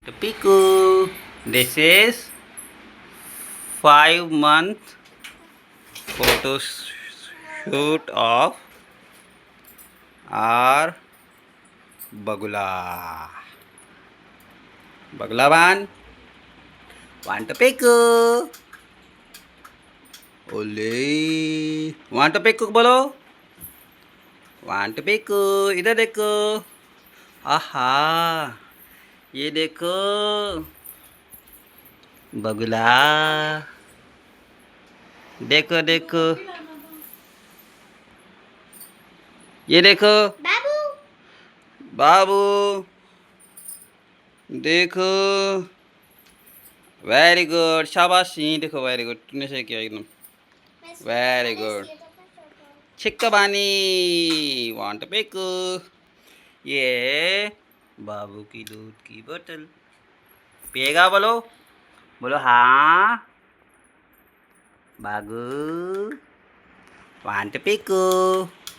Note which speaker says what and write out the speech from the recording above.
Speaker 1: Piku. This is 5 month photo shoot of our Bagula. Bagulaban. Want to piku? Ole. Want to piku बोलो? Want to piku? इधर देखो. आहा. ये देखो. बगुला. देखो देखो. ये देखो.
Speaker 2: बाबू
Speaker 1: बाबू. देखो. Very good. शाबाशी. देखो वेरी गुड. तूने सही किया एकदम. Very good. चिक्कबानी. वांट पिकू. ये बाबू की दूध की बोतल. पिएगा बोलो. बोलो हाँ. बागू. वांट पिकू.